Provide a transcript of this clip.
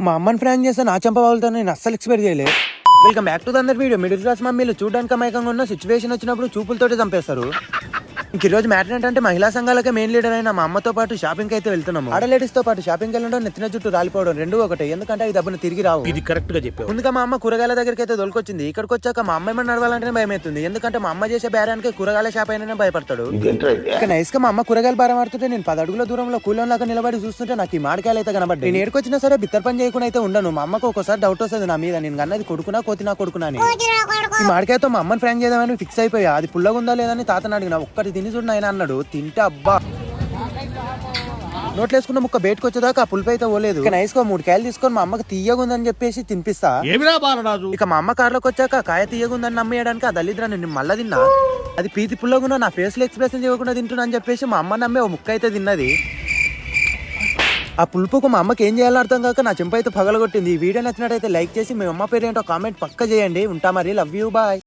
మా అమ్మని ఫ్రాంక్ చేస్తే నా చెంప పగులుతాను నేను అస్సలు ఎక్స్పెక్ట్ చేయలేదు. Welcome back to another video. Middle class మమ్మీలు చూడడానికి అమాయకంగా ఉన్న సిచ్యువేషన్ వచ్చినప్పుడు చూపులతోటి చంపేస్తారు. ఇంక ఈ రోజు మ్యాటర్ ఏంటంటే మహిళా సంఘాలకే మెయిన్ లీడర్ అయిన మా అమ్మతో పాటు షాపింగ్ అయితే వెళ్తున్నాము. ఆడ లేడీస్ తో పాటు షాపింగ్ వెళ్ళడం నెత్తిన చుట్టూ రాలిపోవడం రెండు ఒకటే, ఎందుకంటే ఈ డబ్బును తిరిగి రావు. ఇది కరెక్ట్ గా చెప్పావు. ముందుగా మా అమ్మ కూరగాయల దగ్గరికి అయితే దొరికొచ్చింది. ఇక్కడికి వచ్చాక మా అమ్మ ఏమన్నా నడవాలంటేనే భయం అవుతుంది, ఎందుకంటే మా అమ్మ చేసే బేరానికి కూరగాయల షాప్ అయినా భయపడతాడు. ఇక నైస్ గా మా అమ్మ కూరగాయలు బేరం ఆడుతుంటే నేను 10 అడుగుల దూరంలో కూలం లాగా నిలబడి చూస్తుంటే నాకు ఈ మామిడికాయలు అయితే కనబడ్డాయి. నేను ఏడుకొచ్చినా సరే బిత్తర పని చేయకుండా అయితే ఉండను. మా అమ్మకు ఒకసారి డౌట్ వస్తుంది నా మీద, నేను అన్నది కొడుకునా కోతినా కొడుకునా అని. ఈ మామిడికాయతో మా అమ్మని ఫ్రాంక్ చేద్దామని ఫిక్స్ అయిపోయా. అది పుల్లగా ఉందా లేదని తాతని అడిగిన. ఒక్కటి తిని చూడు ఆయన అన్నాడు. తింటే అబ్బా నోట్లేసుకున్న ముక్క బయటకు వచ్చేదాకా ఆ పులుపు అయితే పోలేదు. ఇక నైస్ గా 3 కాయలు తీసుకొని మా అమ్మకి తీయగుందని చెప్పేసి తినిపిస్తా. ఇక మా అమ్మ కార్లోకి వచ్చాక కాయ తీయగుందని నమ్మేయడానికి ఆ దళిద్రాన్ని నేను మళ్ళా తిన్నా. అది పీతి పుల్లగున్నా నా ఫేస్ లో ఎక్స్ప్రెషన్ చేయకుండా తింటున్నా అని చెప్పేసి మా అమ్మ నమ్మే ఓ ముక్క అయితే తిన్నది. ఆ పులుపుకు మా అమ్మకి ఏం చేయాలో అర్థం కాక నా చెంప అయితే పగలగొట్టింది. ఈ వీడియో నచ్చినట్టయితే లైక్ చేసి మీ అమ్మ పేరు ఏంటో కామెంట్ పక్క చేయండి. ఉంటా మరి, లవ్ యూ, బాయ్.